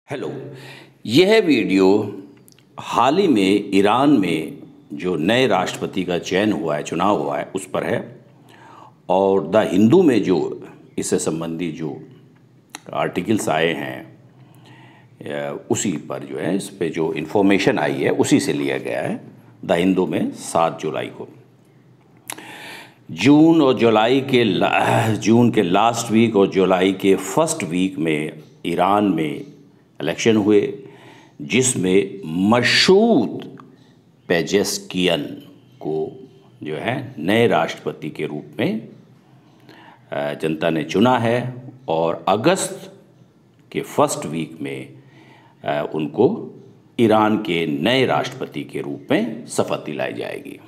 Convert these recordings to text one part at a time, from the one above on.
Hello. यह video हाल ही में Iran में जो नए राष्ट्रपति का चयन हुआ है, चुनाव हुआ है, उस पर है। और द हिंदू में जो इससे संबंधी जो आर्टिकल्स आए हैं उसी पर जो है, इस पे जो इन्फॉर्मेशन आई है उसी से लिया गया है। द हिंदू में 7 जुलाई को, जून के लास्ट वीक और जुलाई के फर्स्ट वीक में ईरान में इलेक्शन हुए, जिसमें मसूद पेजेश्कियन को जो है नए राष्ट्रपति के रूप में जनता ने चुना है। और अगस्त के फर्स्ट वीक में उनको ईरान के नए राष्ट्रपति के रूप में शपथ दिलाई जाएगी।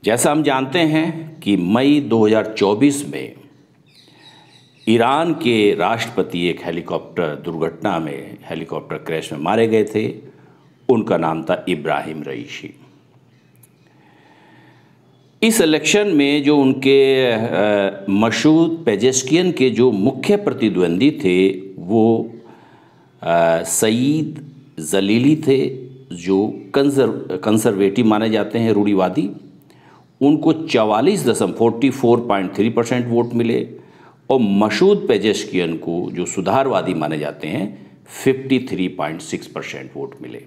जैसा हम जानते हैं कि मई 2024 में ईरान के राष्ट्रपति एक हेलीकॉप्टर दुर्घटना में, हेलीकॉप्टर क्रैश में मारे गए थे। उनका नाम था इब्राहिम रईसी। इस इलेक्शन में जो उनके मसूद पेजेश्कियन के जो मुख्य प्रतिद्वंदी थे वो सईद जलीली थे, जो कंजर्वेटिव माने जाते हैं, रूढ़िवादी। उनको 44.3% वोट मिले। और मसूद पेजेश्कियन को जो सुधारवादी माने जाते हैं 53.6% वोट मिले।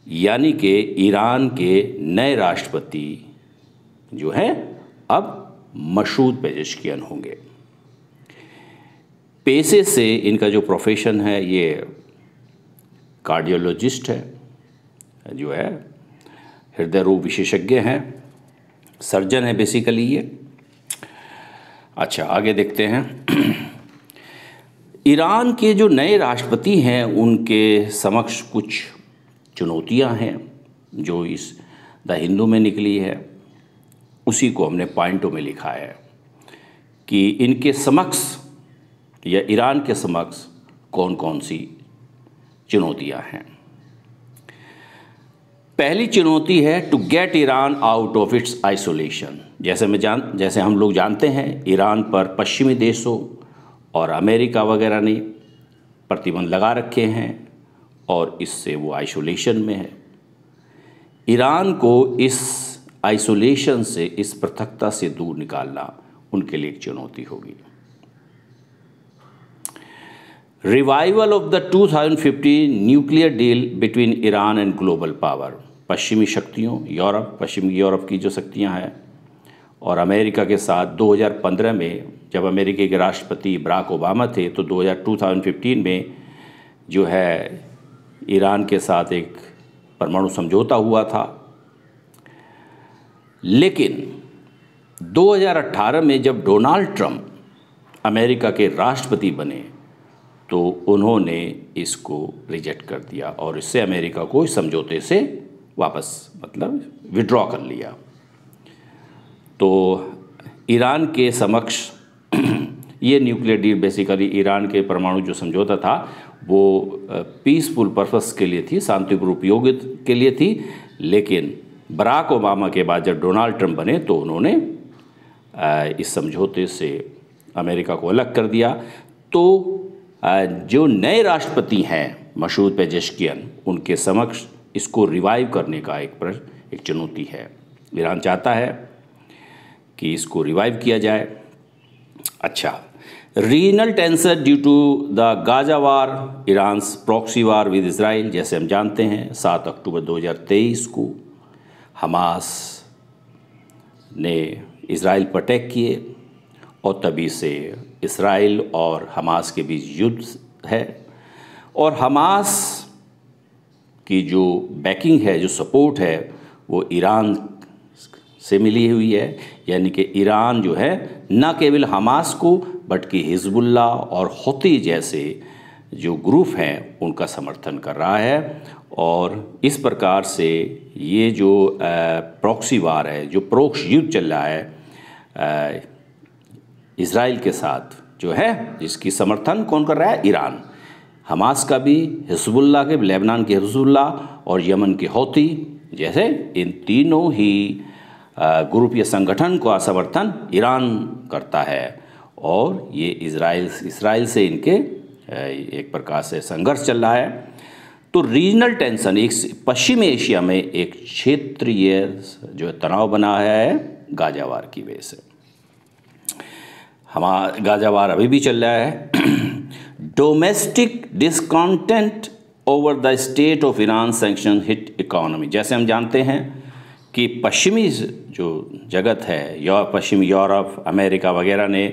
यानी कि ईरान के नए राष्ट्रपति जो हैं अब मसूद पेजेश्कियन होंगे। पेशे से इनका जो प्रोफेशन है ये कार्डियोलॉजिस्ट है, जो है हृदय रोग विशेषज्ञ हैं, सर्जन है बेसिकली ये। अच्छा, आगे देखते हैं। ईरान के जो नए राष्ट्रपति हैं उनके समक्ष कुछ चुनौतियां हैं जो इस द हिंदू में निकली है। उसी को हमने पॉइंटों में लिखा है कि इनके समक्ष या ईरान के समक्ष कौन कौन सी चुनौतियां हैं। पहली चुनौती है to get Iran out of its isolation. जैसे हम लोग जानते हैं, ईरान पर पश्चिमी देशों और अमेरिका वगैरह ने प्रतिबंध लगा रखे हैं और इससे वो आइसोलेशन में है। ईरान को इस आइसोलेशन से, इस पृथकता से दूर निकालना उनके लिए एक चुनौती होगी। Revival of the 2015 nuclear deal between Iran and global power. पश्चिमी शक्तियों, पश्चिमी यूरोप की जो शक्तियां हैं और अमेरिका के साथ 2015 में जब अमेरिका के राष्ट्रपति बराक ओबामा थे तो 2015 में जो है ईरान के साथ एक परमाणु समझौता हुआ था। लेकिन 2018 में जब डोनाल्ड ट्रंप अमेरिका के राष्ट्रपति बने तो उन्होंने इसको रिजेक्ट कर दिया और इससे अमेरिका को इस समझौते से वापस विड्रॉ कर लिया। तो ईरान के समक्ष ये न्यूक्लियर डील बेसिकली ईरान के परमाणु जो समझौता था वो पीसफुल पर्पस के लिए थी, शांतिपूर्ण उपयोग के लिए थी। लेकिन बराक ओबामा के बाद जब डोनाल्ड ट्रंप बने तो उन्होंने इस समझौते से अमेरिका को अलग कर दिया। तो जो नए राष्ट्रपति हैं मसूद पेजेश्कियन, उनके समक्ष इसको रिवाइव करने का एक चुनौती है। ईरान चाहता है कि इसको रिवाइव किया जाए। अच्छा, regional tension due to the Gaza war, Iran's proxy war with Israel. जैसे हम जानते हैं 7 अक्टूबर 2023 को हमास ने इजराइल पर अटैक किए और तभी से इजराइल और हमास के बीच युद्ध है। और हमास की जो बैकिंग है, जो सपोर्ट है, वो ईरान से मिली हुई है। यानी कि ईरान जो है न केवल हमास को बल्कि हिजबुल्लाह और हौती जैसे जो ग्रुप हैं उनका समर्थन कर रहा है। और इस प्रकार से ये जो प्रॉक्सी वार है, जो प्रोक्ष युद्ध चल रहा है इजराइल के साथ जो है, जिसकी समर्थन कौन कर रहा है? ईरान। हमास का भी, हिजबुल्लाह के, लेबनान के हिजबुल्लाह और यमन के हौती जैसे इन तीनों ही ग्रुप या संगठन का समर्थन ईरान करता है। और ये इजराइल से इनके एक प्रकार से संघर्ष चल रहा है। तो रीजनल टेंशन, एक पश्चिमी एशिया में एक क्षेत्रीय जो तनाव बना है गाजा वार की वजह से। हमारा गाजा वार अभी भी चल रहा है। Domestic discontent over the state of Iran sanction hit economy. जैसे हम जानते हैं कि पश्चिमी जो जगत है, पश्चिमी यूरोप, अमेरिका वगैरह ने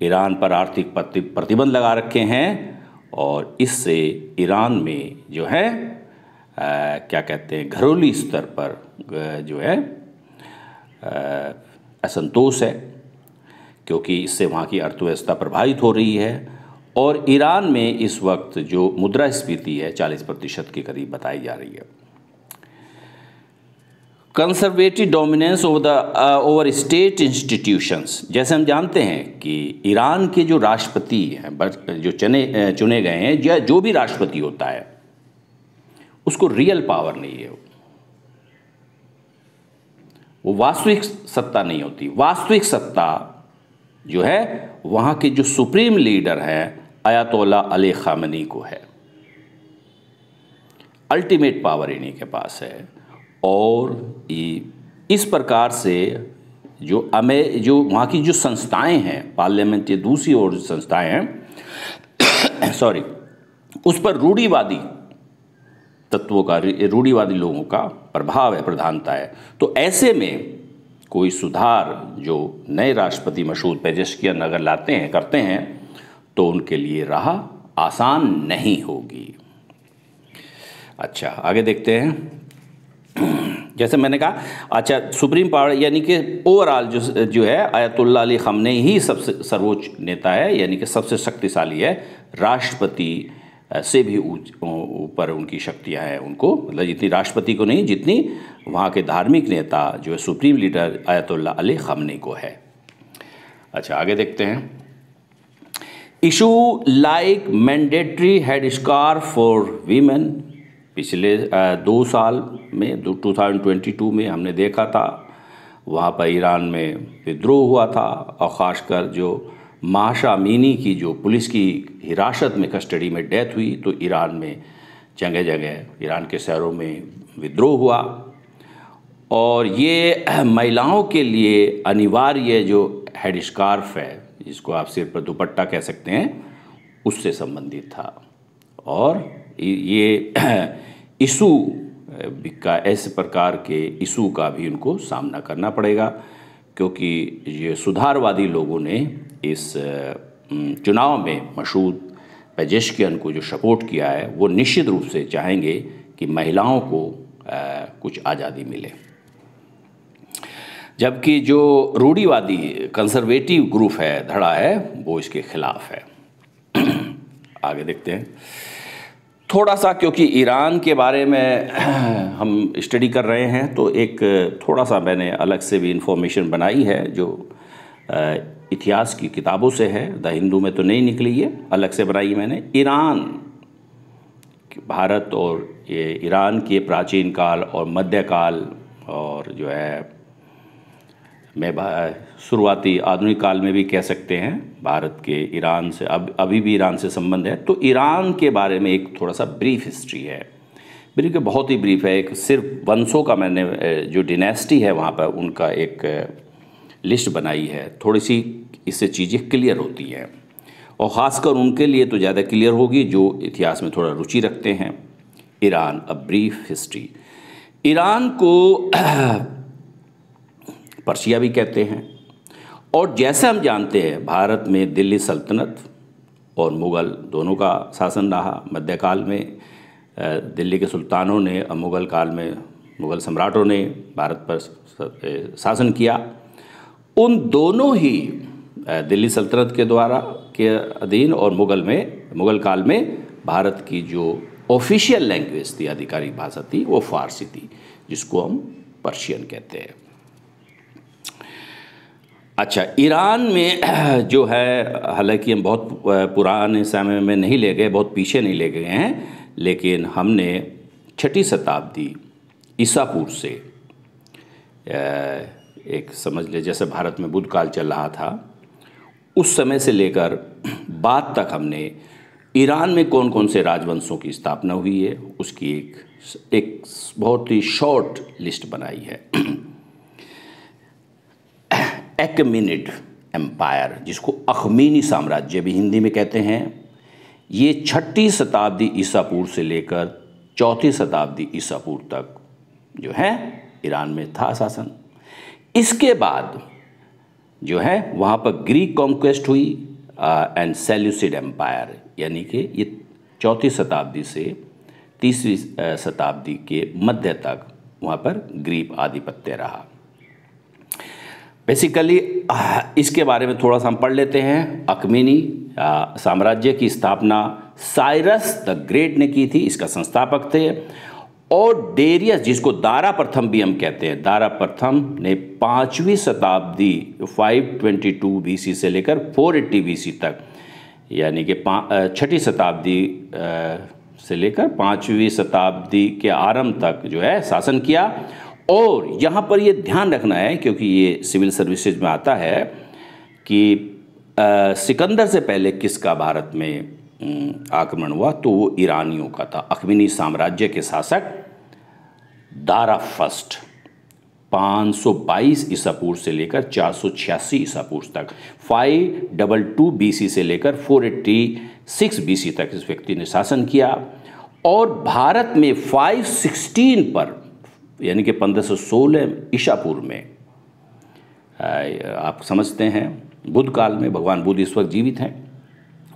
ईरान पर आर्थिक प्रतिबंध लगा रखे हैं और इससे ईरान में जो है क्या कहते हैं, घरेलू स्तर पर जो है असंतोष है, क्योंकि इससे वहाँ की अर्थव्यवस्था प्रभावित हो रही है। और ईरान में इस वक्त जो मुद्रास्फीति है 40% के करीब बताई जा रही है। Conservative dominance over state institutions. जैसे हम जानते हैं कि ईरान के जो राष्ट्रपति हैं, जो चुने गए हैं, या जो भी राष्ट्रपति होता है उसको रियल पावर नहीं है, वो वास्तविक सत्ता नहीं होती। वास्तविक सत्ता जो है वहाँ के जो सुप्रीम लीडर हैं अयातोल्ला अली खामेनी को है। अल्टीमेट पावर इन्हीं के पास है। और इस प्रकार से जो वहाँ की जो संस्थाएं हैं, पार्लियामेंट या दूसरी और संस्थाएं हैं सॉरी, उस पर रूढ़िवादी तत्वों का, रूढ़िवादी लोगों का प्रभाव है, प्रधानता है। तो ऐसे में कोई सुधार जो नए राष्ट्रपति मसूद पेजेश्कियान अगर लाते हैं, करते हैं, तो उनके लिए राह आसान नहीं होगी। अच्छा, आगे देखते हैं। जैसे मैंने कहा, अच्छा, सुप्रीम पावर यानी कि ओवरऑल जो है अयातुल्ला अली खामेनी ही सबसे सर्वोच्च नेता है, यानी कि सबसे शक्तिशाली है। राष्ट्रपति से भी ऊपर उनकी शक्तियां हैं उनको, मतलब जितनी राष्ट्रपति को नहीं, जितनी वहाँ के धार्मिक नेता जो है supreme leader Ayatollah Ali Khamenei को है। अच्छा, आगे देखते हैं। Issue like mandatory head scarf for women. पिछले 2 साल में 2022 में हमने देखा था, वहाँ पर ईरान में विद्रोह हुआ था और ख़ासकर जो माशा अमीनी की जो पुलिस की हिरासत में, कस्टडी में डेथ हुई, तो ईरान में जगह जगह ईरान के शहरों में विद्रोह हुआ। और ये महिलाओं के लिए अनिवार्य जो हेड स्कार्फ है, जिसको आप सिर पर दुपट्टा कह सकते हैं, उससे संबंधित था। और ये इशू का, ऐसे प्रकार के इशू का भी उनको सामना करना पड़ेगा, क्योंकि ये सुधारवादी लोगों ने इस चुनाव में मसूद पेजेश्कियान को जो सपोर्ट किया है, वो निश्चित रूप से चाहेंगे कि महिलाओं को कुछ आज़ादी मिले। जबकि जो रूढ़िवादी कंजर्वेटिव ग्रुप है, धड़ा है, वो इसके खिलाफ है। आगे देखते हैं थोड़ा सा, क्योंकि ईरान के बारे में हम स्टडी कर रहे हैं, तो एक थोड़ा सा मैंने अलग से भी इन्फॉर्मेशन बनाई है, जो इतिहास की किताबों से है, द हिंदू में तो नहीं निकली है, अलग से बनाई मैंने। ईरान, भारत और ये ईरान के प्राचीन काल और मध्यकाल और जो है मैं शुरुआती आधुनिक काल में भी कह सकते हैं, भारत के ईरान से अभी भी ईरान से संबंध है। तो ईरान के बारे में एक थोड़ा सा ब्रीफ हिस्ट्री है, ब्रीफ बहुत ही ब्रीफ है। एक सिर्फ वंशों का मैंने जो डिनेस्टी है वहाँ पर उनका एक लिस्ट बनाई है, थोड़ी सी इससे चीज़ें क्लियर होती हैं, और ख़ासकर उनके लिए तो ज़्यादा क्लियर होगी जो इतिहास में थोड़ा रुचि रखते हैं। Iran, a brief history. Iran को पर्शिया भी कहते हैं, और जैसे हम जानते हैं भारत में दिल्ली सल्तनत और मुग़ल दोनों का शासन रहा। मध्यकाल में दिल्ली के सुल्तानों ने और मुग़ल काल में मुग़ल सम्राटों ने भारत पर शासन किया। उन दोनों ही दिल्ली सल्तनत के द्वारा के अधीन और मुग़ल काल में भारत की जो ऑफिशियल लैंग्वेज थी, आधिकारिक भाषा थी, वो फ़ारसी थी, जिसको हम पर्शियन कहते हैं। अच्छा, ईरान में जो है, हालांकि हम बहुत पुराने समय में नहीं ले गए, बहुत पीछे नहीं ले गए हैं, लेकिन हमने 6ठी शताब्दी ईसा पूर्व से एक समझ ले, जैसे भारत में बुद्ध काल चल रहा था, उस समय से लेकर बाद तक हमने ईरान में कौन कौन से राजवंशों की स्थापना हुई है उसकी एक बहुत ही शॉर्ट लिस्ट बनाई है। अखमेनिड एम्पायर, जिसको अखमीनी साम्राज्य भी हिंदी में कहते हैं, ये 6ठी शताब्दी ईसा पूर्व से लेकर 4ठी शताब्दी ईसा पूर्व तक जो है ईरान में था शासन। इसके बाद जो है वहाँ पर ग्रीक कॉन्क्वेस्ट हुई एंड सेल्यूसिड एम्पायर, यानी कि ये 4ठी शताब्दी से 3वीं शताब्दी के मध्य तक वहाँ पर ग्रीक आधिपत्य रहा। बेसिकली इसके बारे में थोड़ा सा हम पढ़ लेते हैं। अखमीनी साम्राज्य की स्थापना साइरस द ग्रेट ने की थी, इसका संस्थापक थे। और डेरियस, जिसको दारा प्रथम भी हम कहते हैं, दारा प्रथम ने 5वीं शताब्दी 522 BC से लेकर 480 BC तक, यानी कि 6ठी शताब्दी से लेकर 5वीं शताब्दी के आरंभ तक जो है शासन किया। और यहाँ पर ये ध्यान रखना है, क्योंकि ये सिविल सर्विसेज में आता है, कि सिकंदर से पहले किसका भारत में आक्रमण हुआ, तो वो ईरानियों का था। अखमीनी साम्राज्य के शासक दारा फर्स्ट 522 ईसा पूर्व से लेकर 486 ईसा पूर्व तक, 522 BC से लेकर 486 BC तक इस व्यक्ति ने शासन किया। और भारत में 516 पर, यानी कि 1516 ईसा पूर्व में, आप समझते हैं बुद्ध काल में, भगवान बुद्ध इस वक्त जीवित हैं,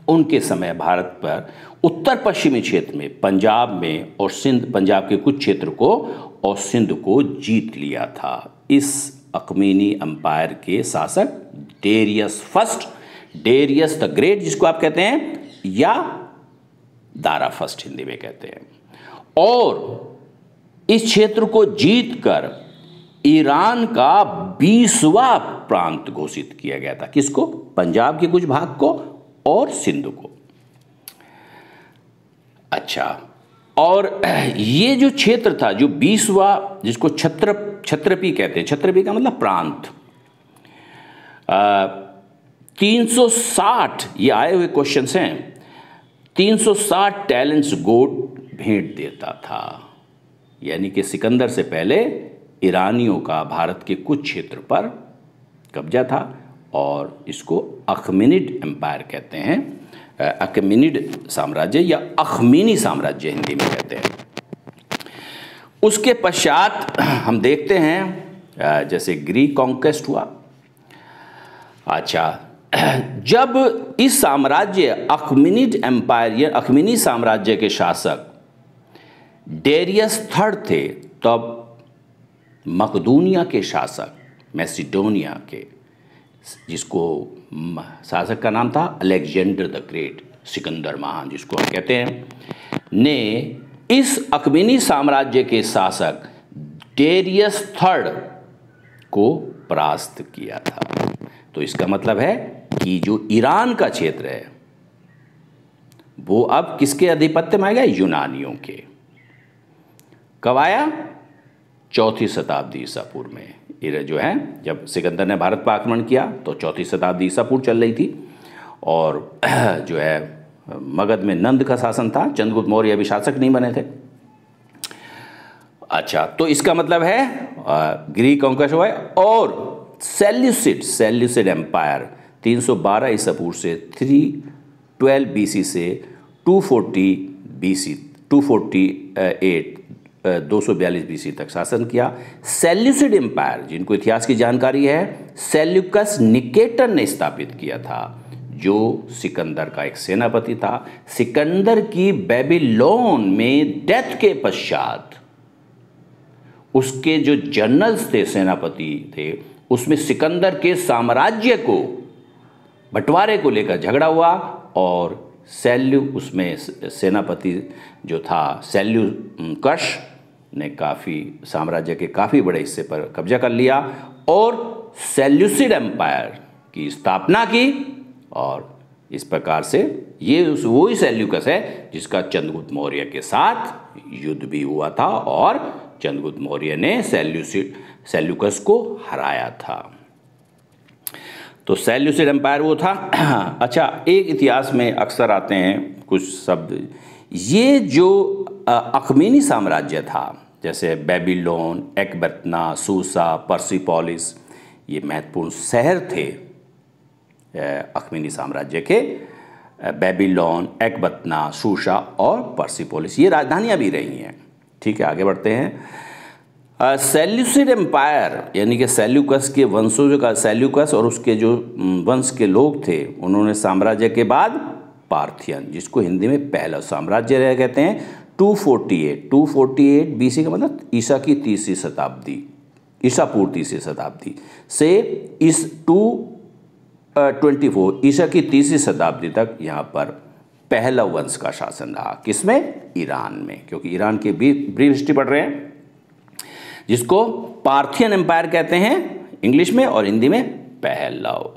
उनके समय भारत पर उत्तर पश्चिमी क्षेत्र में, पंजाब में और सिंध, पंजाब के कुछ क्षेत्र को और सिंध को जीत लिया था इस अखमीनी एम्पायर के शासक Darius first, Darius the great जिसको आप कहते हैं, या दारा फर्स्ट हिंदी में कहते हैं। और इस क्षेत्र को जीतकर ईरान का 20वां प्रांत घोषित किया गया था। किसको? पंजाब के कुछ भाग को और सिंध को। अच्छा, और ये जो क्षेत्र था, जो 20वां, जिसको क्षत्रपी कहते हैं, क्षत्रपी का मतलब प्रांत, 360, ये आए हुए क्वेश्चंस हैं, 360 टैलेंट्स गोल्ड भेंट देता था। यानी कि सिकंदर से पहले ईरानियों का भारत के कुछ क्षेत्र पर कब्जा था, और इसको अखमेनिड एम्पायर कहते हैं, अखमेनिड साम्राज्य या अखमीनी साम्राज्य हिंदी में कहते हैं। उसके पश्चात हम देखते हैं जैसे ग्रीक कॉन्क्वेस्ट हुआ। अच्छा, जब इस साम्राज्य अखमेनिड एम्पायर या अखमीनी साम्राज्य के शासक डेरियस थर्ड थे, तब मकदूनिया के शासक, मैसिडोनिया के, जिसको शासक का नाम था अलेक्जेंडर द ग्रेट, सिकंदर महान जिसको हम कहते हैं, ने इस अखमीनी साम्राज्य के शासक डेरियस थर्ड को परास्त किया था। तो इसका मतलब है कि जो ईरान का क्षेत्र है वो अब किसके आधिपत्य में आएगा? यूनानियों के। कब आया? 4ठी शताब्दी ईसा पूर्व में। जो है, जब सिकंदर ने भारत पर आक्रमण किया तो 4ठी शताब्दी ईसा पूर्व चल रही थी, और जो है मगध में नंद का शासन था, चंद्रगुप्त मौर्य अभी शासक नहीं बने थे। अच्छा, तो इसका मतलब है ग्रीक कॉन्क्वेस्ट हुआ है। और सेल्यूसिड एम्पायर 312 ईसा पूर्व से 312 BC से 240 BC 248 242 BC तक शासन किया। सेल्यूसिड एम्पायर, जिनको इतिहास की जानकारी है, सेल्यूकस निकेटर ने स्थापित किया था, जो सिकंदर का एक सेनापति था। सिकंदर की बेबीलोन में डेथ के पश्चात उसके जो जनरल्स थे, सेनापति थे, उसमें सिकंदर के साम्राज्य को बंटवारे को लेकर झगड़ा हुआ, और उसमें सेनापति जो था सेल्यूकस ने साम्राज्य के काफ़ी बड़े हिस्से पर कब्जा कर लिया और सेल्यूसिड एम्पायर की स्थापना की। और इस प्रकार से ये वही सेल्यूकस है जिसका चंद्रगुप्त मौर्य के साथ युद्ध भी हुआ था, और चंद्रगुप्त मौर्य ने सेल्यूकस को हराया था। तो सेल्यूसिड एम्पायर वो था। अच्छा, एक इतिहास में अक्सर आते हैं कुछ शब्द, ये जो अखमेनी साम्राज्य था, जैसे बेबीलोन, एकबतना, सूसा, पर्सिपोलिस, ये महत्वपूर्ण शहर थे अखमेनी साम्राज्य के। बेबीलोन, एकबतना, सूसा और पर्सिपोलिस ये राजधानियाँ भी रही हैं। ठीक है, आगे बढ़ते हैं। सेल्यूसिड एम्पायर यानी कि सेल्यूकस के वंशों का, सेल्यूकस और उसके जो वंश के लोग थे, उन्होंने साम्राज्य के बाद पार्थियन, जिसको हिंदी में पहला साम्राज्य रह कहते हैं, 248 बीसी का मतलब ईसा की तीसरी शताब्दी, ईसा पूर्व तीसरी शताब्दी से इस 224 ईसा की तीसरी शताब्दी तक यहाँ पर पहला वंश का शासन रहा। किसमें? ईरान में, क्योंकि ईरान की ब्रीफ हिस्ट्री पढ़ रहे हैं, जिसको पार्थियन एम्पायर कहते हैं इंग्लिश में और हिंदी में पहलव।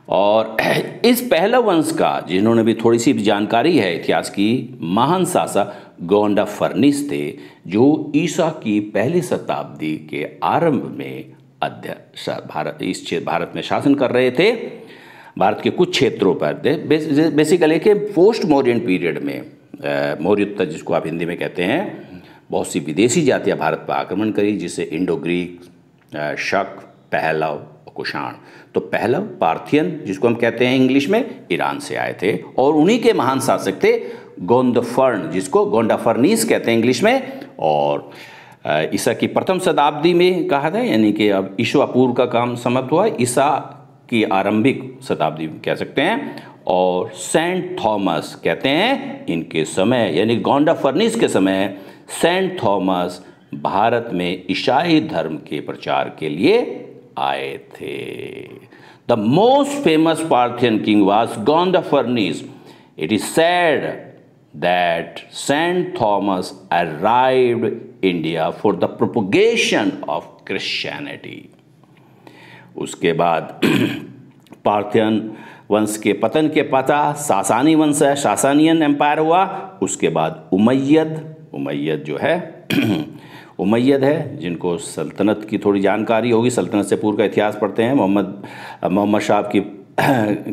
और इस पहलव वंश का, जिन्होंने भी थोड़ी सी जानकारी है इतिहास की, महान शासक गोंडाफर्निस थे, जो ईसा की पहली शताब्दी के आरंभ में भारत में शासन कर रहे थे। भारत के कुछ क्षेत्रों पर बेसिकली के पोस्ट मौर्यन पीरियड में, मौर्योत्तर जिसको आप हिंदी में कहते हैं, बहुत सी विदेशी जातियां भारत पर आक्रमण करी, जिसे इंडो ग्रीक, शक, पहलव और कुषाण। तो पहलव पार्थियन जिसको हम कहते हैं इंग्लिश में, ईरान से आए थे, और उन्हीं के महान शासक थे गोंदफर्न, जिसको गोंडाफर्निस कहते हैं इंग्लिश में। और ईसा की प्रथम शताब्दी में कहा था, यानी कि अब ईसा पूर्व का काम समाप्त हुआ, ईसा की आरंभिक शताब्दी कह सकते हैं। और सेंट थॉमस कहते हैं इनके समय, यानी गोंडाफर्निस के समय सेंट थॉमस भारत में ईसाई धर्म के प्रचार के लिए आए थे। The most famous Parthian king was Gondophares. It is said that Saint Thomas arrived India for the propagation of Christianity. उसके बाद पार्थियन वंश के पतन के पता सासानी वंश है, सासानियन एम्पायर हुआ। उसके बाद उमैयद जो है उमैयद है, जिनको सल्तनत की थोड़ी जानकारी होगी, सल्तनत से पूर्व का इतिहास पढ़ते हैं। मोहम्मद शाह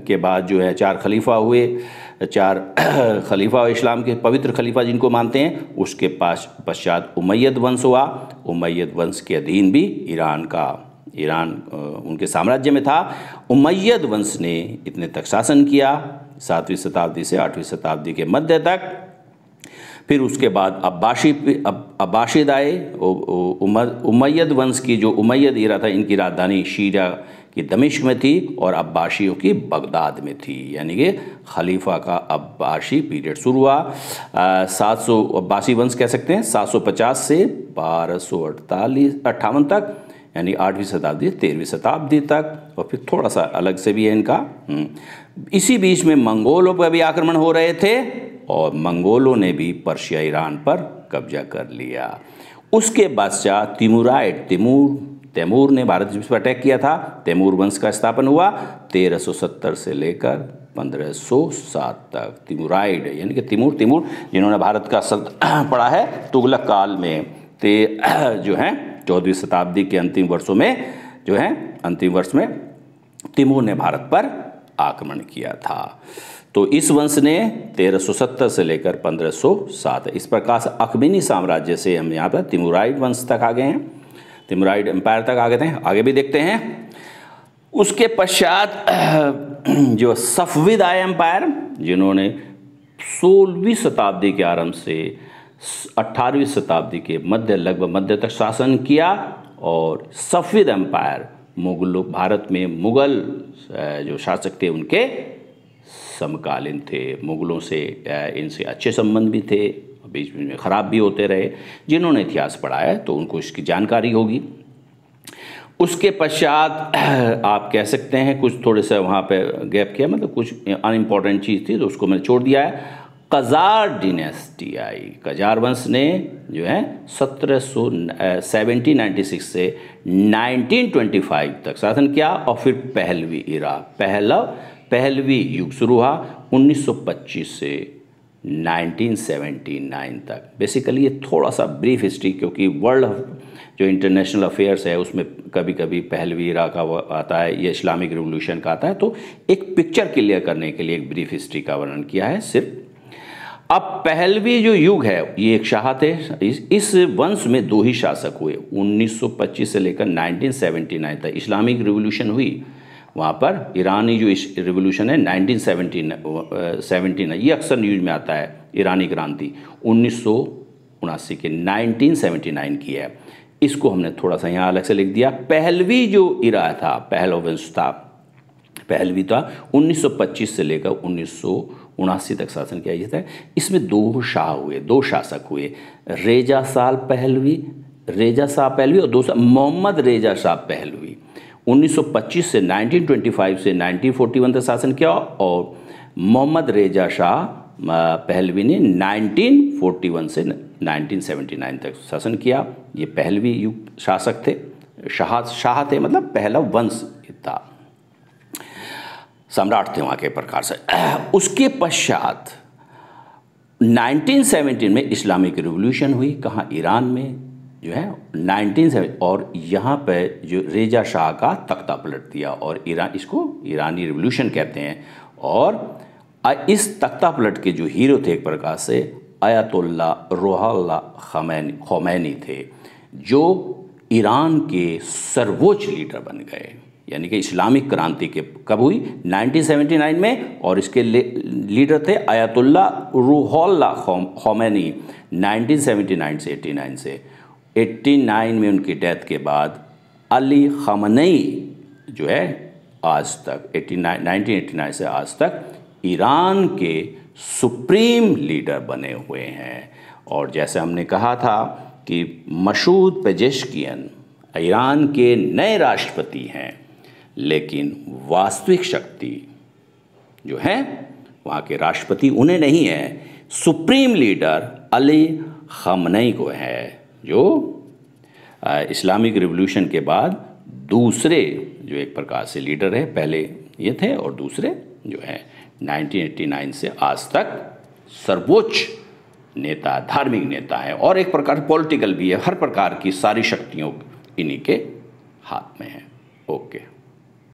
के बाद जो है 4 खलीफा हुए, 4 खलीफा इस्लाम के पवित्र खलीफा जिनको मानते हैं, उसके पश्चात उमैयद वंश हुआ। उमैयद वंश के अधीन भी ईरान उनके साम्राज्य में था। उमैयद वंश ने इतने तक शासन किया, 7वीं शताब्दी से 8वीं शताब्दी के मध्य तक। फिर उसके बाद अब्बासिद आए। उमैयद वंश की जो उमैयद ईरा था, इनकी राजधानी शीरा की दमिश्क में थी और अब्बासियों की बगदाद में थी, यानी कि खलीफा का अब्बासी पीरियड शुरू हुआ। 700 अब्बासी वंश कह सकते हैं, 750 से 1258 तक, यानी 8वीं शताब्दी 13वीं शताब्दी तक। और फिर थोड़ा सा अलग से भी है इनका। इसी बीच में मंगोलों पर भी आक्रमण हो रहे थे और मंगोलों ने भी पर्शिया ईरान पर कब्जा कर लिया। उसके पश्चात तैमूर ने भारत पर अटैक किया था। तैमूर वंश का स्थापन हुआ 1370 से लेकर 1507 तक। तिमुराइड यानी कि तिमूर जिन्होंने भारत का पढ़ा है तुगलक काल में, जो हैं 14वीं शताब्दी के अंतिम वर्षों में, जो है अंतिम वर्ष में तिमूर ने भारत पर आक्रमण किया था। तो इस वंश ने 1370 से लेकर 1507, इस प्रकार से अखमेनी साम्राज्य से हम यहाँ पर तिमुराइड वंश तक आ गए हैं, तिमुराइड एम्पायर तक आ गए थे। आगे भी देखते हैं। उसके पश्चात जो सफविद आए एम्पायर, जिन्होंने 16वीं शताब्दी के आरंभ से 18वीं शताब्दी के लगभग मध्य तक शासन किया। और सफविद एम्पायर भारत में मुगल जो शासक थे उनके समकालीन थे। मुगलों से इनसे अच्छे संबंध भी थे, बीच में ख़राब भी होते रहे। जिन्होंने इतिहास पढ़ा है तो उनको इसकी जानकारी होगी। उसके पश्चात आप कह सकते हैं कुछ थोड़े से वहाँ पे गैप किया, मतलब कुछ अनइम्पॉर्टेंट चीज़ थी तो उसको मैंने छोड़ दिया है। कजार डिनेस्टी आई। कजार वंश ने जो है 1796 से 1925 तक शासन किया। और फिर पहलवी युग शुरू हुआ 1925 से 1979 तक। बेसिकली ये थोड़ा सा ब्रीफ हिस्ट्री, क्योंकि वर्ल्ड जो इंटरनेशनल अफेयर्स है उसमें कभी कभी पहलवी इरा का आता है, ये इस्लामिक रिवॉल्यूशन का आता है, तो एक पिक्चर क्लियर करने के लिए एक ब्रीफ हिस्ट्री का वर्णन किया है सिर्फ। अब पहलवी जो युग है ये एक शाह थे। इस वंश में 2 ही शासक हुए। 1925 से लेकर 1979 तक इस्लामिक रिवॉल्यूशन हुई। वहाँ पर ईरानी जो रिवॉल्यूशन है 1979, ये अक्सर न्यूज़ में आता है, ईरानी क्रांति 1979 के 1979 की है। इसको हमने थोड़ा सा यहाँ अलग से लिख दिया। पहलवी जो इरा था, पहलव वंश था, पहलवी था 1925 से लेकर 1979 तक शासन किया जाता है। इसमें 2 शाह हुए, 2 शासक हुए, रेजा शाह पहलवी और दूसरा मोहम्मद रेजा शाह पहलवी। 1925 से 1925 से 1941 तक शासन किया और मोहम्मद रेजा शाह पहलवी ने 1941 से 1979 तक शासन किया। ये पहलवी युग शासक थे, शाह थे, मतलब पहला वंश था, सम्राट थे वहाँ के प्रकार से। उसके पश्चात 1917 में इस्लामिक रिवॉल्यूशन हुई। कहाँ? ईरान में जो है 1970, और यहाँ पे जो रेजा शाह का तख्ता पलट दिया और इसको ईरानी रिवॉल्यूशन कहते हैं। और इस तख्ता पलट के जो हीरो थे एक प्रकार से आयतुल्ला रूहुल्लाह ख़ोमैनी थे, जो ईरान के सर्वोच्च लीडर बन गए। यानी कि इस्लामिक क्रांति के कब हुई? 1979 में, और इसके लीडर थे आयतुल्ला रूहुल्लाह ख़ोमैनी 1979 से 89 से। 89 में उनकी डेथ के बाद अली ख़amenei जो है आज तक 1989 से आज तक ईरान के सुप्रीम लीडर बने हुए हैं। और जैसे हमने कहा था कि मसूद पेजेश्कियन ईरान के नए राष्ट्रपति हैं, लेकिन वास्तविक शक्ति जो है वहाँ के राष्ट्रपति उन्हें नहीं है, सुप्रीम लीडर अली ख़amenei को है, जो इस्लामिक रिवॉल्यूशन के बाद दूसरे जो एक प्रकार से लीडर है। पहले ये थे और दूसरे जो है 1989 से आज तक सर्वोच्च नेता, धार्मिक नेता है, और एक प्रकार पॉलिटिकल भी है। हर प्रकार की सारी शक्तियों इन्हीं के हाथ में है। ओके।